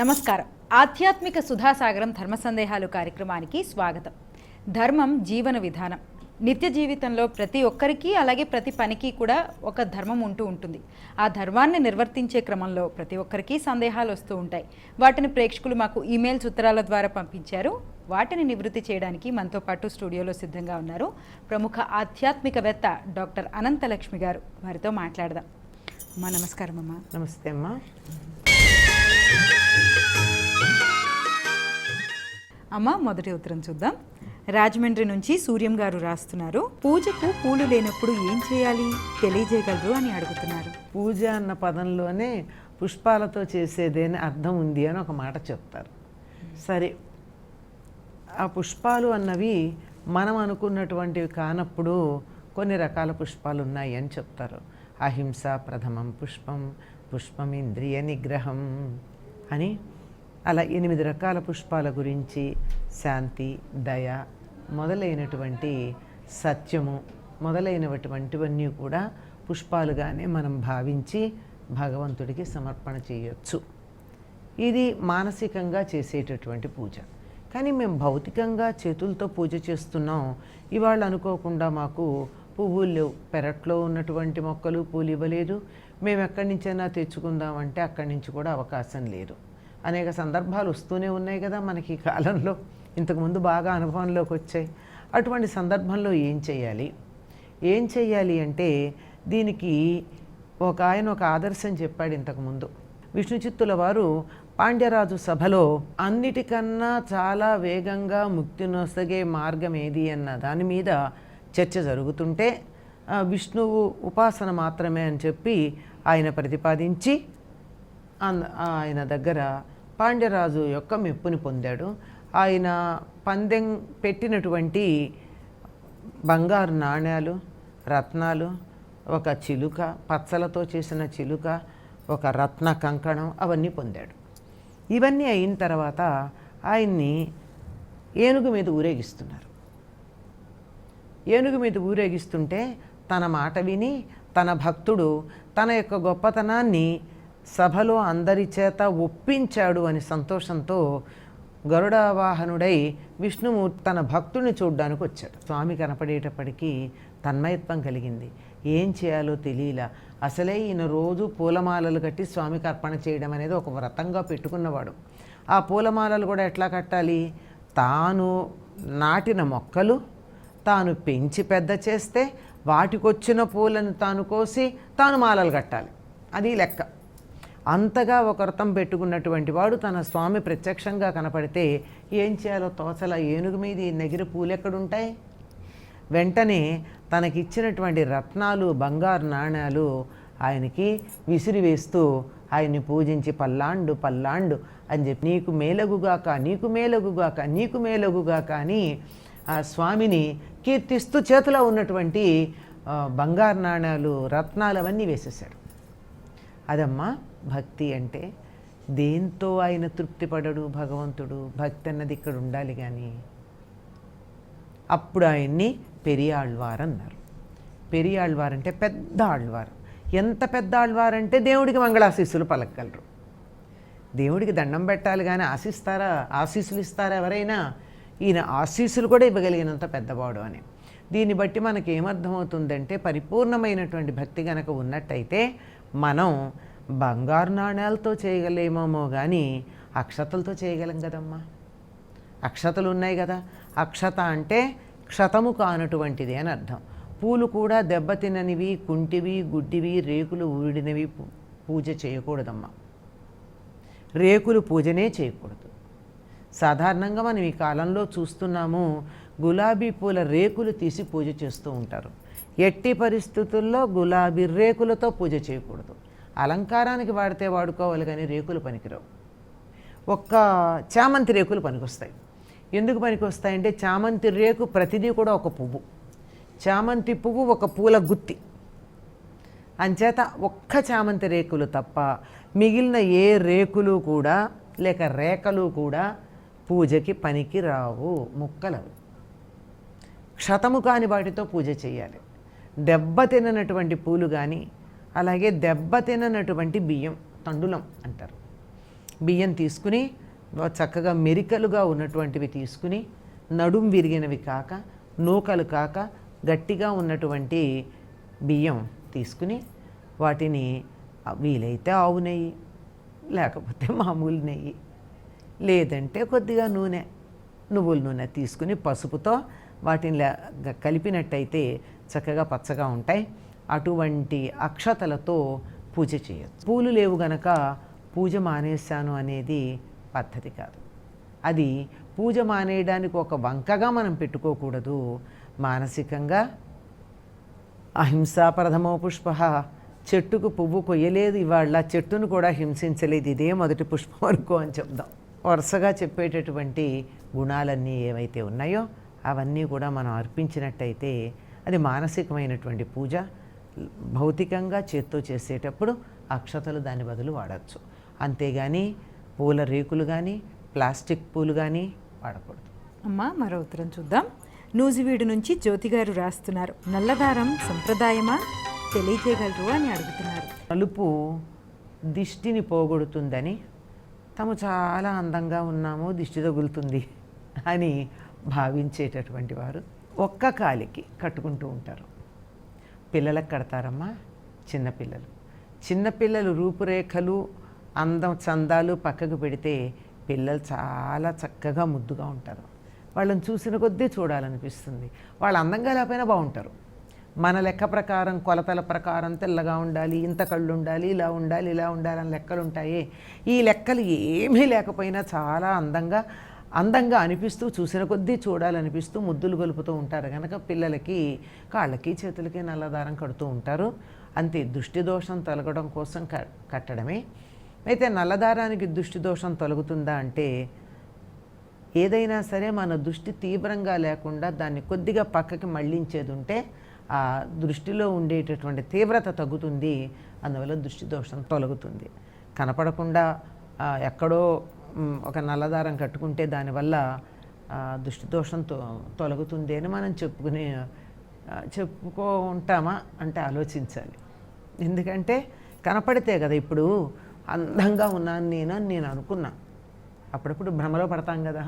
నమస్కారం. ఆధ్యాత్మిక సుధాసాగరం ధర్మ సందేహాలు కార్యక్రమానికి స్వాగతం. ధర్మం జీవన విధానం. నిత్య జీవితంలో ప్రతి ఒక్కరికి అలాగే ప్రతి పనికి కూడా ఒక ధర్మం ఉంటూ ఉంటుంది. ఆ ధర్మాన్ని నిర్వర్తించే క్రమంలో ప్రతి ఒక్కరికి సందేహాలు వస్తూ ఉంటాయి. వాటిని ప్రేక్షకులు మాకు ఈమెయిల్స్ ఉత్తరాల ద్వారా పంపించారు. వాటిని నివృత్తి చేయడానికి మనతో పాటు స్టూడియోలో సిద్ధంగా ఉన్నారు ప్రముఖ ఆధ్యాత్మికవేత్త డాక్టర్ అనంతలక్ష్మి గారు. వారితో మాట్లాడదాం. అమ్మా నమస్కారం. అమ్మా నమస్తే అమ్మా. అమ్మ మొదటి ఉత్తరం చూద్దాం. రాజమండ్రి నుంచి సూర్యం గారు రాస్తున్నారు. పూజకు పూలు లేనప్పుడు ఏం చేయాలి తెలియజేయగలరు అని అడుగుతున్నారు. పూజ అన్న పదంలోనే పుష్పాలతో చేసేదేని అర్థం ఉంది అని ఒక మాట చెప్తారు. సరే, ఆ పుష్పాలు అన్నవి మనం అనుకున్నటువంటివి కానప్పుడు కొన్ని రకాల పుష్పాలు ఉన్నాయి అని చెప్తారు. అహింస ప్రథమం పుష్పం, పుష్పం ఇంద్రియ నిగ్రహం అని అలా 8 రకాల పుష్పాల గురించి శాంతి, దయ మొదలైనటువంటి సత్యము మొదలైనటువంటివన్నీ కూడా పుష్పాలుగానే మనం భావించి భగవంతుడికి సమర్పణ చేయొచ్చు. ఇది మానసికంగా చేసేటటువంటి పూజ. కానీ మేము భౌతికంగా చేతులతో పూజ చేస్తున్నాం. ఇవాళ అనుకోకుండా మాకు పువ్వులు లేవు, పెరట్లో ఉన్నటువంటి మొక్కలు పూలు ఇవ్వలేదు, మేము ఎక్కడి నుంచైనా తెచ్చుకుందామంటే అక్కడి నుంచి కూడా అవకాశం లేదు. అనేక సందర్భాలు వస్తూనే ఉన్నాయి కదా మనకి ఈ కాలంలో. ఇంతకుముందు బాగా అనుభవంలోకి వచ్చాయి. అటువంటి సందర్భంలో ఏం చేయాలి అంటే దీనికి ఆయన ఒక ఆదర్శం చెప్పాడు ఇంతకుముందు. విష్ణు చిత్తుల వారు పాండ్యరాజు సభలో అన్నిటికన్నా చాలా వేగంగా ముక్తి నొసగే మార్గం ఏది అన్న దాని మీద చర్చ జరుగుతుంటే విష్ణువు ఉపాసన మాత్రమే అని చెప్పి ఆయన ప్రతిపాదించి ఆయన దగ్గర పాండ్యరాజు యొక్క మెప్పుని పొందాడు. ఆయన పందెం పెట్టినటువంటి బంగారు నాణ్యాలు, రత్నాలు, ఒక చిలుక, పచ్చలతో చేసిన చిలుక, ఒక రత్న కంకణం అవన్నీ పొందాడు. ఇవన్నీ అయిన తర్వాత ఆయన్ని ఏనుగు మీద ఊరేగిస్తున్నారు. ఏనుగు మీద ఊరేగిస్తుంటే తన మాట విని తన భక్తుడు తన యొక్క గొప్పతనాన్ని సభలో అందరి చేత ఒప్పించాడు అని సంతోషంతో గరుడావాహనుడై విష్ణుమూర్తి తన భక్తుడిని చూడ్డానికి వచ్చాడు. స్వామి కనపడేటప్పటికీ తన్మయత్వం కలిగింది. ఏం చేయాలో తెలియలా. అసలే ఈయన రోజు పూలమాలలు కట్టి స్వామికి అర్పణ చేయడం అనేది ఒక వ్రతంగా పెట్టుకున్నవాడు. ఆ పూలమాలలు కూడా ఎట్లా కట్టాలి? తాను నాటిన మొక్కలు తాను పెంచి పెద్ద చేస్తే వాటికొచ్చిన పూలను తాను కోసి తాను మాలలు కట్టాలి. అది లెక్క. అంతగా ఒక వ్రతం పెట్టుకున్నటువంటి వాడు తన స్వామి ప్రత్యక్షంగా కనపడితే ఏం చేయాలో తోచల. ఏనుగు మీద నెగిరి పూలు ఎక్కడుంటాయి? వెంటనే తనకిచ్చినటువంటి రత్నాలు, బంగారు నాణ్యాలు ఆయనకి విసిరివేస్తూ ఆయన్ని పూజించి పల్లాండు పల్లాండు అని చెప్పి నీకు మేలగుగాక, నీకు మేలగుగాక, నీకు మేలగుగాక అని ఆ స్వామిని కీర్తిస్తూ చేతిలో ఉన్నటువంటి బంగారు నాణ్యాలు, రత్నాలు అవన్నీ వేసేసాడు. అదమ్మా భక్తి అంటే. దేంతో ఆయన తృప్తి పడడు భగవంతుడు? భక్తి అన్నది ఇక్కడ ఉండాలి. కానీ అప్పుడు ఆయన్ని పెరియాళ్వార్ అన్నారు. పెరియాళ్వార్ అంటే పెద్ద ఆళ్వారు. ఎంత పెద్ద ఆళ్వారంటే దేవుడికి మంగళాశీస్సులు పలకగలరు. దేవుడికి దండం పెట్టాలి కానీ ఆశీస్సులు ఇస్తారా ఎవరైనా? ఈయన ఆశీస్సులు కూడా ఇవ్వగలిగినంత పెద్దవాడు అని. దీన్ని బట్టి మనకి ఏమర్థమవుతుందంటే పరిపూర్ణమైనటువంటి భక్తి కనుక ఉన్నట్టయితే మనం బంగారు నాణ్యాలతో చేయగలేమేమో కానీ అక్షతలతో చేయగలం కదమ్మా. అక్షతలు ఉన్నాయి కదా. అక్షత అంటే క్షతము కానటువంటిది అని అర్థం. పూలు కూడా దెబ్బతిననివి, కుంటివి, గుడ్డివి, రేకులు ఊడినవి పూజ చేయకూడదమ్మా. రేకులు పూజనే చేయకూడదు. సాధారణంగా మనం ఈ కాలంలో చూస్తున్నాము, గులాబీ పూల రేకులు తీసి పూజ చేస్తూ ఉంటారు. ఎట్టి పరిస్థితుల్లో గులాబీ రేకులతో పూజ చేయకూడదు. అలంకారానికి వాడితే వాడుకోవాలి కానీ రేకులు పనికిరావు. ఒక్క చామంతి రేకులు పనికొస్తాయి. ఎందుకు పనికొస్తాయంటే చామంతి రేకు ప్రతిదీ కూడా ఒక పువ్వు. చామంతి పువ్వు ఒక పూల గుత్తి. అంచేత ఒక్క చామంతి రేకులు తప్ప మిగిలిన ఏ రేకులు కూడా లేక రేఖలు కూడా పూజకి పనికి రావు, ముక్కలవు. క్షతము కాని వాటితో పూజ చేయాలి. దెబ్బతినటువంటి పూలు కానీ అలాగే దెబ్బతినటువంటి బియ్యం, తండులం అంటారు. బియ్యం తీసుకుని చక్కగా మెరికలుగా ఉన్నటువంటివి తీసుకుని నడుం విరిగినవి కాక నూకలు కాక గట్టిగా ఉన్నటువంటి బియ్యం తీసుకుని వాటిని వీలైతే ఆవు నెయ్యి లేకపోతే మామూలు నెయ్యి లేదంటే కొద్దిగా నూనె నువ్వుల నూనె తీసుకుని పసుపుతో వాటిని కలిపినట్టయితే చక్కగా పచ్చగా ఉంటాయి. అటువంటి అక్షతలతో పూజ చేయొచ్చు. పూలు లేవు గనక పూజ మానేశాను అనేది పద్ధతి కాదు. అది పూజ మానేయడానికి ఒక వంకగా మనం పెట్టుకోకూడదు. మానసికంగా అహింసా ప్రథమో పుష్ప, చెట్టుకు పువ్వు కొయ్యలేదు ఇవాళ, చెట్టును కూడా హింసించలేదు, ఇదే మొదటి పుష్పం వరకు అని చెప్దాం. వరుసగా చెప్పేటటువంటి గుణాలన్నీ ఏవైతే ఉన్నాయో అవన్నీ కూడా మనం అర్పించినట్టయితే అది మానసికమైనటువంటి పూజ. భౌతికంగా చేత్తో చేసేటప్పుడు అక్షతలు దాని బదులు వాడచ్చు. అంతేగాని పూల రేకులు కానీ ప్లాస్టిక్ పూలు కానీ వాడకూడదు. అమ్మా మరో ఉత్తరం చూద్దాం. నూజివీడు నుంచి జ్యోతి గారు రాస్తున్నారు. నల్లదారం సంప్రదాయమా తెలియజేయగలరు అని అడుగుతున్నారు. నలుపు దిష్టిని పోగొడుతుందని, తాము చాలా అందంగా ఉన్నాము దిష్టి తగులుతుంది అని భావించేటటువంటి వారు ఒక్క కాలికి కట్టుకుంటూ ఉంటారు. పిల్లలకు కడతారమ్మా. చిన్నపిల్లలు రూపురేఖలు అందం చందాలు పక్కకు పెడితే పిల్లలు చాలా చక్కగా ముద్దుగా ఉంటారు. వాళ్ళని చూసిన కొద్దీ చూడాలనిపిస్తుంది. వాళ్ళు అందంగా లేకపోయినా బాగుంటారు. మన లెక్క ప్రకారం కొలతల ప్రకారం తెల్లగా ఉండాలి, ఇంత కళ్ళు ఉండాలి, ఇలా ఉండాలి, ఇలా ఉండాలి అని లెక్కలు ఉంటాయి. ఈ లెక్కలు ఏమీ లేకపోయినా చాలా అందంగా అనిపిస్తూ చూసిన కొద్దీ చూడాలనిపిస్తూ ముద్దులు గొలుపుతూ ఉంటారు కనుక పిల్లలకి కాళ్ళకి చేతులకి నల్లదారం కడుతూ ఉంటారు. అంతే, దృష్టి దోషం తొలగడం కోసం కట్టడమే. అయితే నల్లదారానికి దృష్టి దోషం తొలగుతుందా అంటే, ఏదైనా సరే మన దృష్టి తీవ్రంగా లేకుండా దాన్ని కొద్దిగా పక్కకి మళ్ళించేది ఉంటే ఆ దృష్టిలో ఉండేటటువంటి తీవ్రత తగ్గుతుంది. అందువల్ల దృష్టి దోషం తొలగుతుంది. కనపడకుండా ఎక్కడో ఒక నల్లదారం కట్టుకుంటే దానివల్ల దృష్టి దోషం తొలగుతుంది అని మనం చెప్పుకుంటామా అంటే ఆలోచించాలి. ఎందుకంటే కనపడితే కదా. ఇప్పుడు అందంగా ఉన్నాను నేను అనుకున్నా, అప్పుడప్పుడు భ్రమలో పడతాం కదా.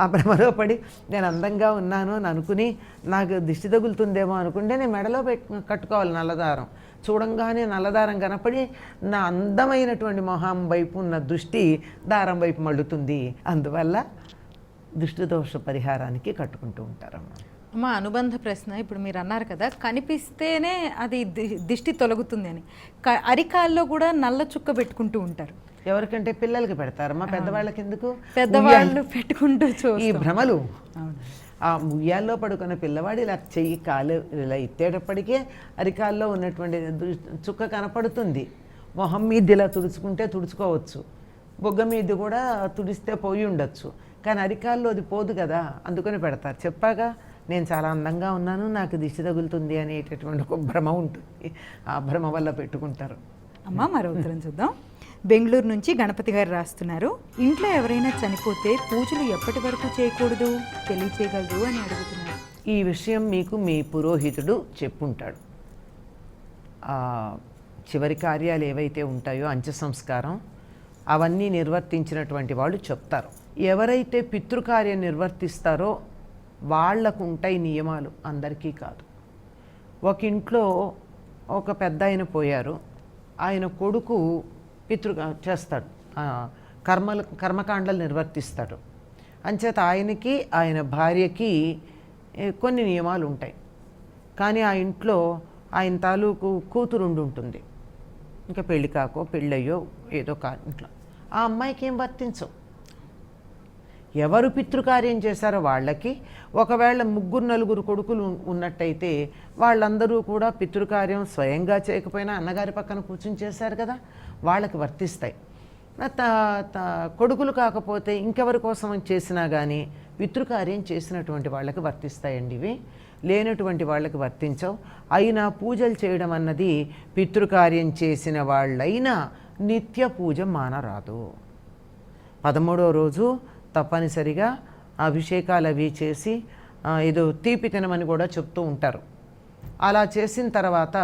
ఆ భ్రమలో పడి నేను అందంగా ఉన్నాను అని అనుకుని నాకు దిష్టి తగులుతుందేమో అనుకుంటే నేను మెడలో కట్టుకోవాలి నల్లదారం. చూడంగానే నల్లదారం కనపడి నా అందమైనటువంటి మొహం వైపు ఉన్న దృష్టి దారం వైపు మళ్ళుతుంది. అందువల్ల దృష్టి దోష పరిహారానికి కట్టుకుంటూ ఉంటారమ్మా. అమ్మ అనుబంధ ప్రశ్న. ఇప్పుడు మీరు అన్నారు కదా కనిపిస్తేనే అది దిష్టి తొలగుతుంది అని. అరికాల్లో కూడా నల్ల చుక్క పెట్టుకుంటూ ఉంటారు. ఎవరికంటే పిల్లలకి పెడతారమ్మా, పెద్దవాళ్ళకి ఎందుకు? పెద్దవాళ్ళు పెట్టుకుంటూ ఈ భ్రమలు. ఆ ముయ్యాల్లో పడుకున్న పిల్లవాడు ఇలా చెయ్యి కాలు ఇలా ఎత్తేటప్పటికే అరికాల్లో ఉన్నటువంటి చుక్క కనపడుతుంది. మొహం మీద ఇలా తుడుచుకోవచ్చు, బొగ్గ మీద కూడా తుడిస్తే పోయి ఉండొచ్చు, కానీ అరికాల్లో అది పోదు కదా, అందుకని పెడతారు. చెప్పాగా నేను చాలా అందంగా ఉన్నాను, నాకు దిష్టి తగులుతుంది అనేటటువంటి ఒక భ్రమ ఉంటుంది. ఆ భ్రమ వల్ల పెట్టుకుంటారు. అమ్మ మరో ఉత్తరం చూద్దాం. బెంగళూరు నుంచి గణపతి గారు రాస్తున్నారు. ఇంట్లో ఎవరైనా చనిపోతే పూజలు ఎప్పటి వరకు చేయకూడదు తెలియచేయగలరు అని అడుగుతున్నారు. ఈ విషయం మీకు మీ పురోహితుడు చెప్పుంటాడు. చివరి కార్యాలు ఏవైతే ఉంటాయో అంత్య సంస్కారం అవన్నీ నిర్వర్తించినటువంటి వాళ్ళు చెప్తారు. ఎవరైతే పితృకార్యం నిర్వర్తిస్తారో వాళ్లకు ఉంటాయి నియమాలు, అందరికీ కాదు. ఒక ఇంట్లో ఒక పెద్ద ఆయన పోయారు, ఆయన కొడుకు చేస్తాడు, కర్మకాండలు నిర్వర్తిస్తాడు. అంచేత ఆయనకి ఆయన భార్యకి కొన్ని నియమాలు ఉంటాయి. కానీ ఆ ఇంట్లో ఆయన తాలూకు కూతురు ఉంటుంది, ఇంకా పెళ్ళి కాకో పెళ్ళయ్యో ఏదో ఇంట్లో ఆ అమ్మాయికి ఏం వర్తించవు. ఎవరు పితృకార్యం చేశారో వాళ్ళకి, ఒకవేళ 3-4 కొడుకులు ఉన్నట్టయితే వాళ్ళందరూ కూడా పితృకార్యం స్వయంగా చేయకపోయినా అన్నగారి పక్కన కూర్చుని చేశారు కదా, వాళ్ళకి వర్తిస్తాయి. కొడుకులు కాకపోతే ఇంకెవరి కోసం చేసినా కానీ పితృకార్యం చేసినటువంటి వాళ్ళకి వర్తిస్తాయండి ఇవి. లేనటువంటి వాళ్ళకి వర్తించవు. అయినా పూజలు చేయడం అన్నది పితృకార్యం చేసిన వాళ్ళైనా నిత్య పూజ మానరాదు. 13వ రోజు తప్పనిసరిగా అభిషేకాలు అవి చేసి ఏదో తీపి తినమని కూడా చెప్తూ ఉంటారు. అలా చేసిన తర్వాత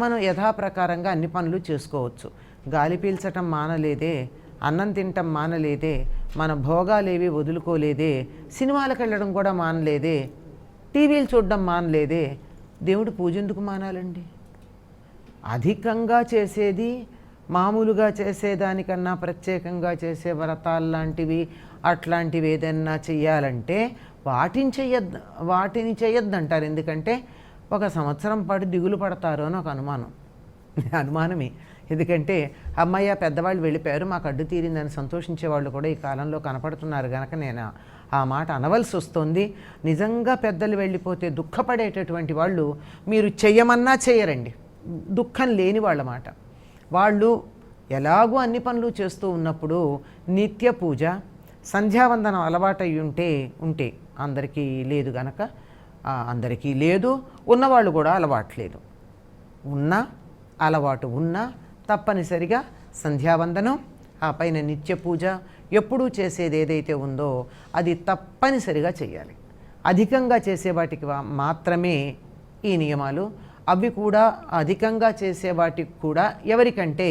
మనం యథాప్రకారంగా అన్ని పనులు చేసుకోవచ్చు. గాలి పీల్చటం మానలేదే, అన్నం తింటం మానలేదే, మన భోగాలేవి వదులుకోలేదే, సినిమాలకు వెళ్ళడం కూడా మానలేదే, టీవీలు చూడడం మానలేదే, దేవుడు పూజ ఎందుకు మానాలండి? అధికంగా చేసేది మామూలుగా చేసేదానికన్నా ప్రత్యేకంగా చేసే వ్రతాలు లాంటివి అట్లాంటివి ఏదన్నా చెయ్యాలంటే వాటిని చెయ్యొద్దంటారు. ఎందుకంటే ఒక సంవత్సరం పాటు దిగులు పడతారు అని ఒక అనుమానమే. ఎందుకంటే అమ్మయ్య పెద్దవాళ్ళు వెళ్ళిపోయారు, మాకు అడ్డు తీరిందని సంతోషించే వాళ్ళు కూడా ఈ కాలంలో కనపడుతున్నారు కనుక నేను ఆ మాట అనవలసి వస్తుంది. నిజంగా పెద్దలు వెళ్ళిపోతే దుఃఖపడేటటువంటి వాళ్ళు మీరు చెయ్యమన్నా చేయరండి, దుఃఖం లేని వాళ్ళ మాట. వాళ్ళు ఎలాగూ అన్ని పనులు చేస్తూ ఉన్నప్పుడు నిత్య పూజ సంధ్యావందనం అలవాటు అయి ఉంటే అందరికీ లేదు గనక, అందరికీ లేదు, ఉన్నవాళ్ళు కూడా అలవాట్లేదు, అలవాటు ఉన్నా తప్పనిసరిగా సంధ్యావందనం, ఆ పైన నిత్య పూజ, ఎప్పుడూ చేసేది ఏదైతే ఉందో అది తప్పనిసరిగా చేయాలి. అధికంగా చేసే వాటికి మాత్రమే ఈ నియమాలు. అవి కూడా అధికంగా చేసే వాటికి కూడా ఎవరికంటే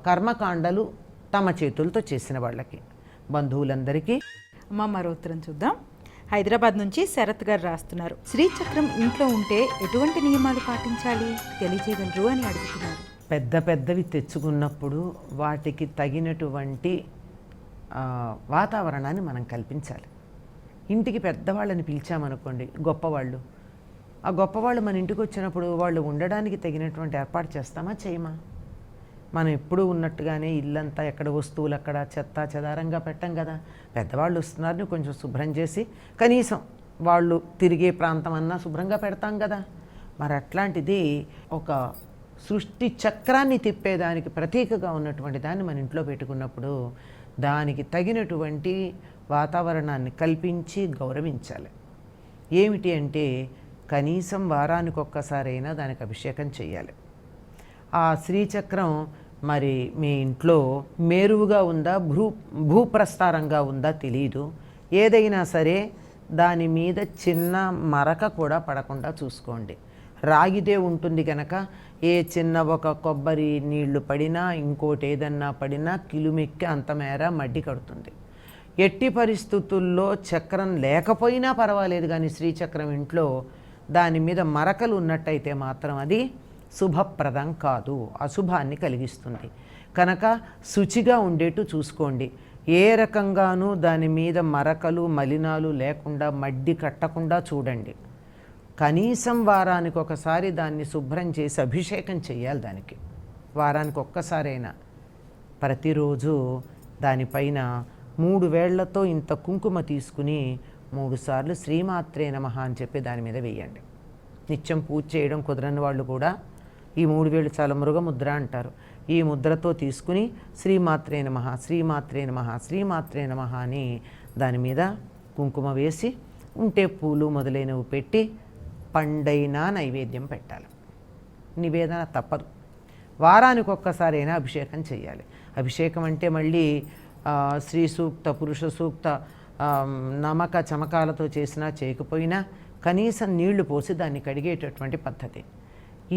కర్మకాండలు తమ చేతులతో చేసిన వాళ్ళకి, బంధువులందరికీ. అమ్మ మరో ఉత్తరం చూద్దాం. హైదరాబాద్ నుంచి శరత్ గారు రాస్తున్నారు. శ్రీచక్రం ఇంట్లో ఉంటే ఎటువంటి నియమాలు పాటించాలి తెలియజేయగలరు అని అడుగుతున్నారు. పెద్దవి తెచ్చుకున్నప్పుడు వాటికి తగినటువంటి వాతావరణాన్ని మనం కల్పించాలి. ఇంటికి పెద్దవాళ్ళని పిలిచామనుకోండి, గొప్పవాళ్ళు, ఆ గొప్పవాళ్ళు మన ఇంటికి వచ్చినప్పుడు వాళ్ళు ఉండడానికి తగినటువంటి ఏర్పాటు చేస్తామా చేయమా? మనం ఎప్పుడూ ఉన్నట్టుగానే ఇల్లంతా ఎక్కడ వస్తువులు అక్కడ చెత్త చెదారంగా పెట్టం కదా. పెద్దవాళ్ళు వస్తున్నారని కొంచెం శుభ్రం చేసి కనీసం వాళ్ళు తిరిగే ప్రాంతం అన్నా శుభ్రంగా పెడతాం కదా. మరి అట్లాంటిది ఒక సృష్టి చక్రాన్ని తిప్పేదానికి ప్రతీకగా ఉన్నటువంటి దాన్ని మన ఇంట్లో పెట్టుకున్నప్పుడు దానికి తగినటువంటి వాతావరణాన్ని కల్పించి గౌరవించాలి. ఏమిటి అంటే కనీసం వారానికి ఒక్కసారైనా దానికి అభిషేకం చేయాలి. ఆ శ్రీచక్రం మరి మీ ఇంట్లో మేరువుగా ఉందా భూప్రస్తారంగా ఉందా తెలియదు. ఏదైనా సరే దాని మీద చిన్న మరక కూడా పడకుండా చూసుకోండి. రాగిదే ఉంటుంది కనుక ఏ చిన్న ఒక కొబ్బరి నీళ్లు పడినా ఇంకోటి ఏదన్నా పడినా కిలుమెక్కి అంతమేర మడ్డి కడుతుంది. ఎట్టి పరిస్థితుల్లో చక్రం లేకపోయినా పర్వాలేదు, కానీ శ్రీచక్రం ఇంట్లో దాని మీద మరకలు ఉన్నట్టయితే మాత్రం అది శుభప్రదం కాదు, అశుభాన్ని కలిగిస్తుంది. కనుక శుచిగా ఉండేట్టు చూసుకోండి. ఏ రకంగానూ దాని మీద మరకలు మలినాలు లేకుండా మడ్డి కట్టకుండా చూడండి. కనీసం వారానికి ఒకసారి దాన్ని శుభ్రం చేసి అభిషేకం చేయాలి. దానికి వారానికి ఒక్కసారైనా ప్రతిరోజు దానిపైన 3 వేళ్లతో ఇంత కుంకుమ తీసుకుని 3 సార్లు శ్రీమాత్రే నమః అని చెప్పి దాని మీద వేయండి. నిత్యం పూజ చేయడం కుదరని వాళ్ళు కూడా ఈ 3 వేళ్ళు చాలా మృగముద్ర అంటారు. ఈ ముద్రతో తీసుకుని శ్రీమాత్రే నమః శ్రీమాత్రే నమః శ్రీమాత్రే నమః అని దాని మీద కుంకుమ వేసి ఉంటే పూలు మొదలైనవి పెట్టి పండైనా నైవేద్యం పెట్టాలి. నివేదన తప్పదు. వారానికి ఒక్కసారైనా అభిషేకం చేయాలి. అభిషేకం అంటే మళ్ళీ స్త్రీ సూక్త పురుష సూక్త నమక చమకాలతో చేసినా చేయకపోయినా కనీసం నీళ్లు పోసి దాన్ని కడిగేటటువంటి పద్ధతి.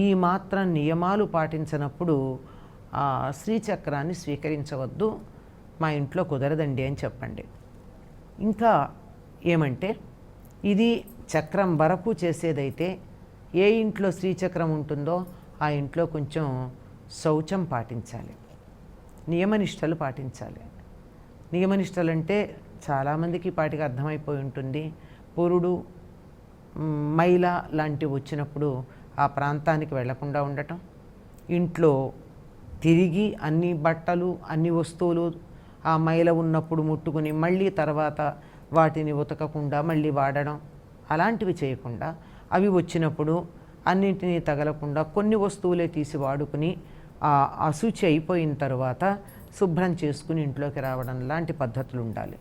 ఈ మాత్రం నియమాలు పాటించినప్పుడు శ్రీచక్రాన్ని స్వీకరించవద్దు, మా ఇంట్లో కుదరదండి అని చెప్పండి. ఇంకా ఏమంటే ఇది చక్రం వరకు చేసేదైతే ఏ ఇంట్లో శ్రీచక్రం ఉంటుందో ఆ ఇంట్లో కొంచెం శౌచం పాటించాలి, నియమనిష్టలు పాటించాలి. నియమనిష్టలు అంటే చాలామందికి పాటికి అర్థమైపోయి ఉంటుంది. పురుడు మైల లాంటివి వచ్చినప్పుడు ఆ ప్రాంతానికి వెళ్లకుండా ఉండటం, ఇంట్లో తిరిగి అన్ని బట్టలు అన్ని వస్తువులు ఆ మైల ఉన్నప్పుడు ముట్టుకుని మళ్ళీ తర్వాత వాటిని ఉతకకుండా మళ్ళీ వాడడం, అలాంటివి చేయకుండా అవి వచ్చినప్పుడు అన్నింటినీ తగలకుండా కొన్ని వస్తువులే తీసి వాడుకుని ఆ అశుచి అయిపోయిన తర్వాత శుభ్రం చేసుకుని ఇంట్లోకి రావడం లాంటి పద్ధతులు ఉండాలి.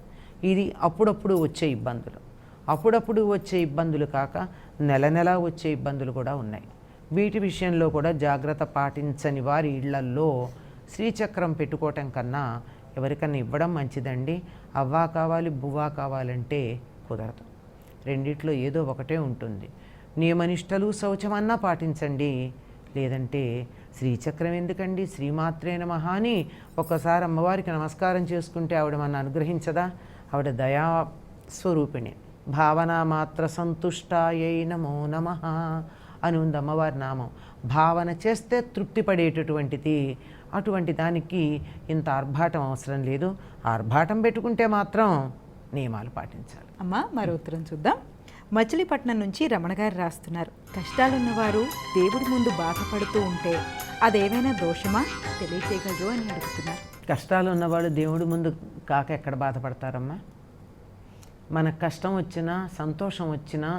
ఇది అప్పుడప్పుడు వచ్చే ఇబ్బందులు. అప్పుడప్పుడు వచ్చే ఇబ్బందులు కాక నెల నెల వచ్చే ఇబ్బందులు కూడా ఉన్నాయి. వీటి విషయంలో కూడా జాగ్రత్త పాటించని వారి ఇళ్లల్లో శ్రీచక్రం పెట్టుకోవటం కన్నా ఎవరికన్నా ఇవ్వడం మంచిదండి. అవ్వా కావాలి బువ్వా కావాలంటే కుదరదు. రెండిట్లో ఏదో ఒకటే ఉంటుంది. నియమనిష్టలు శౌచమన్నా పాటించండి, లేదంటే శ్రీచక్రం ఎందుకండి, శ్రీమాత్రే నమః అని ఒక్కసారి అమ్మవారికి నమస్కారం చేసుకుంటే ఆవిడ మన అనుగ్రహించదా? ఆవిడ దయా స్వరూపిణి. భావనా మాత్ర సంతుష్టాయై నమో నమః అని ఉంది అమ్మవారి నామం. భావన చేస్తే తృప్తి పడేటటువంటిది. అటువంటి దానికి ఇంత ఆర్భాటం అవసరం లేదు. ఆర్భాటం పెట్టుకుంటే మాత్రం నియమాలు పాటించాలి. అమ్మ మరో ఉత్తరం చూద్దాం. మచిలీపట్నం నుంచి రమణ గారు రాస్తున్నారు. కష్టాలున్నవారు దేవుడి ముందు బాధపడుతూ ఉంటే అదేమైనా దోషమా తెలియచేయగలరు అని అడుగుతున్నారు. కష్టాలు ఉన్నవాళ్ళు దేవుడి ముందు కాక ఎక్కడ బాధపడతారమ్మా? మనకు కష్టం వచ్చినా సంతోషం వచ్చినా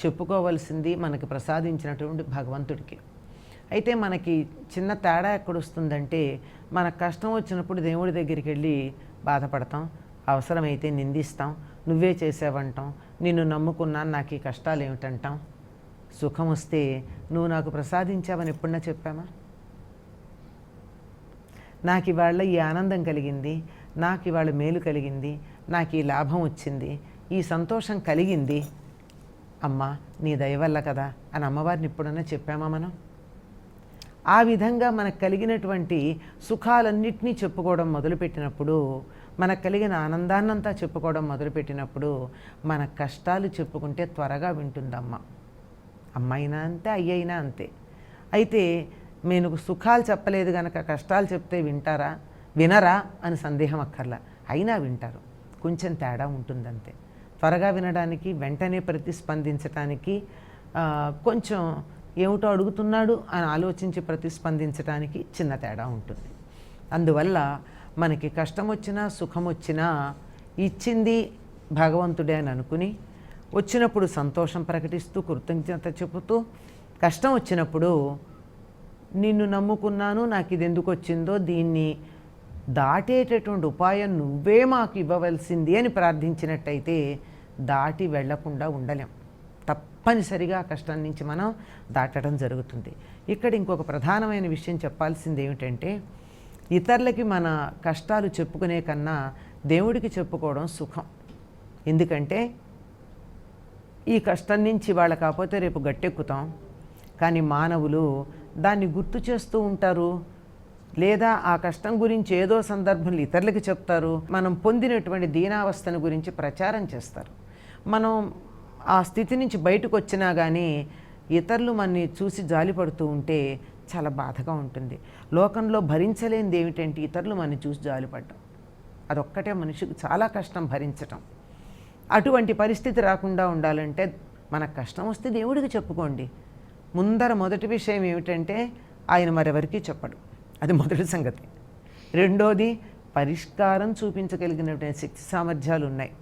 చెప్పుకోవలసింది మనకి ప్రసాదించినటువంటి భగవంతుడికి. అయితే మనకి చిన్న తేడా ఎక్కడొస్తుందంటే, మనకు కష్టం వచ్చినప్పుడు దేవుడి దగ్గరికి వెళ్ళి బాధపడతాం, అవసరమైతే నిందిస్తాం, నువ్వే చేసావంటాం, నిన్ను నమ్ముకున్నాను, నాకు ఈ కష్టాలు ఏమిటంటాం. సుఖం వస్తే నువ్వు నాకు ప్రసాదించావని ఎప్పుడన్నా చెప్పామా? నాకు ఇవాళ ఈ ఆనందం కలిగింది, నాకు ఇవాళ మేలు కలిగింది, నాకు ఈ లాభం వచ్చింది, ఈ సంతోషం కలిగింది, అమ్మా నీ దయ వల్ల కదా అని అమ్మవారిని ఎప్పుడన్నా చెప్పామా మనం? ఆ విధంగా మనకు కలిగినటువంటి సుఖాలన్నింటినీ చెప్పుకోవడం మొదలుపెట్టినప్పుడు, మనకు కలిగిన ఆనందాన్నంతా చెప్పుకోవడం మొదలుపెట్టినప్పుడు, మన కష్టాలు చెప్పుకుంటే త్వరగా వింటుందమ్మ. అమ్మైనా అంతే, అయ్యైనా అంతే. అయితే నేను సుఖాలు చెప్పలేదు కనుక కష్టాలు చెప్తే వినరా అని సందేహం అక్కర్లా. అయినా వింటారు. కొంచెం తేడా ఉంటుందంతే. త్వరగా వినడానికి, వెంటనే ప్రతిస్పందించటానికి, కొంచెం ఏమిటో అడుగుతున్నాడు అని ఆలోచించి ప్రతిస్పందించడానికి చిన్న తేడా ఉంటుంది. అందువల్ల మనకి కష్టం వచ్చినా సుఖం వచ్చినా ఇచ్చింది భగవంతుడే అని అనుకుని, వచ్చినప్పుడు సంతోషం ప్రకటిస్తూ కృతజ్ఞత చెబుతూ, కష్టం వచ్చినప్పుడు నిన్ను నమ్ముకున్నాను, నాకు ఇది ఎందుకు వచ్చిందో, దీన్ని దాటేటటువంటి ఉపాయం నువ్వే మాకు ఇవ్వవలసింది అని ప్రార్థించినట్టయితే దాటి వెళ్లకుండా ఉండలేం. తప్పనిసరిగా కష్టం నుంచి మనం దాటడం జరుగుతుంది. ఇక్కడ ఇంకొక ప్రధానమైన విషయం చెప్పాల్సింది ఏమిటంటే, ఇతరులకి మన కష్టాలు చెప్పుకునే కన్నా దేవుడికి చెప్పుకోవడం సుఖం. ఎందుకంటే ఈ కష్టం నుంచి వాళ్ళ కాకపోతే రేపు గట్టెక్కుతాం, కానీ మానవులు దాన్ని గుర్తు చేస్తూ ఉంటారు, లేదా ఆ కష్టం గురించి ఏదో సందర్భంలో ఇతరులకి చెప్తారు, మనం పొందినటువంటి దీనావస్థను గురించి ప్రచారం చేస్తారు. మనం ఆ స్థితి నుంచి బయటకు వచ్చినా కానీ ఇతరులు మనని చూసి జాలిపడుతూ ఉంటే చాలా బాధగా ఉంటుంది. లోకంలో భరించలేనిది ఏమిటంటే ఇతరులు మనని చూసి జాలిపడటం. అదొక్కటే మనిషికి చాలా కష్టం భరించటం. అటువంటి పరిస్థితి రాకుండా ఉండాలంటే మనకు కష్టం వస్తే దేవుడికి చెప్పుకోండి. మొదటి విషయం ఏమిటంటే ఆయన మరెవరికి చెప్పడు. అది మొదటి సంగతి. రెండోది, పరిష్కారం చూపించగలిగినటువంటి శక్తి సామర్థ్యాలు ఉన్నాయి.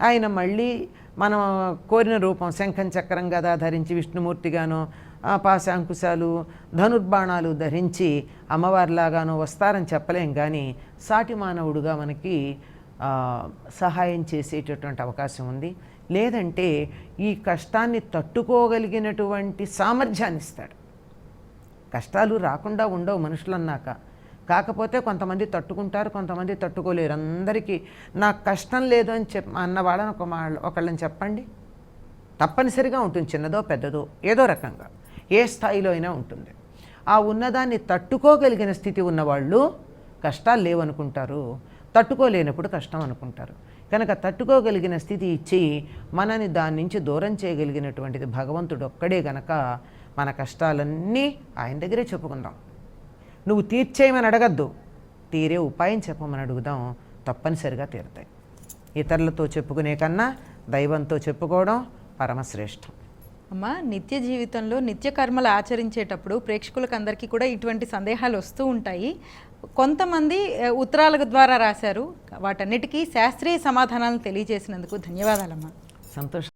ఆయన మళ్ళీ మనం కోరిన రూపం శంఖం చక్రం గదా ధరించి విష్ణుమూర్తిగానో, పాశాంకుశాలు ధనుర్బాణాలు ధరించి అమ్మవారిలాగానో వస్తారని చెప్పలేం. కానీ సాటి మానవుడుగా మనకి సహాయం చేసేటటువంటి అవకాశం ఉంది. లేదంటే ఈ కష్టాన్ని తట్టుకోగలిగినటువంటి సామర్థ్యాన్ని ఇస్తాడు. కష్టాలు రాకుండా ఉండవు మనుషులన్నాక. కాకపోతే కొంతమంది తట్టుకుంటారు, కొంతమంది తట్టుకోలేరు. అందరికీ నాకు కష్టం లేదు అని అన్న వాళ్ళని ఒకళ్ళని చెప్పండి, తప్పనిసరిగా ఉంటుంది. చిన్నదో పెద్దదో ఏదో రకంగా ఏ స్థాయిలో అయినా ఉంటుంది. ఆ ఉన్నదాన్ని తట్టుకోగలిగిన స్థితి ఉన్నవాళ్ళు కష్టాలు లేవనుకుంటారు, తట్టుకోలేనప్పుడు కష్టం అనుకుంటారు. కనుక తట్టుకోగలిగిన స్థితి ఇచ్చి మనని దాని నుంచి దూరం చేయగలిగినటువంటిది భగవంతుడు ఒక్కడే. గనక మన కష్టాలన్నీ ఆయన దగ్గరే చెప్పుకుందాం. నువ్వు తీర్చేయమని అడగద్దు, తీరే ఉపాయం చెప్పమని అడుగుదాం, తప్పనిసరిగా తీరుతాయి. ఇతరులతో చెప్పుకునే కన్నా దైవంతో చెప్పుకోవడం పరమశ్రేష్టం. అమ్మ, నిత్య జీవితంలో నిత్య కర్మలు ఆచరించేటప్పుడు ప్రేక్షకులకు అందరికీ కూడా ఇటువంటి సందేహాలు వస్తూ ఉంటాయి. కొంతమంది ఉత్తరాల ద్వారా రాశారు. వాటన్నిటికీ శాస్త్రీయ సమాధానాలను తెలియజేసినందుకు ధన్యవాదాలమ్మా. సంతోషం.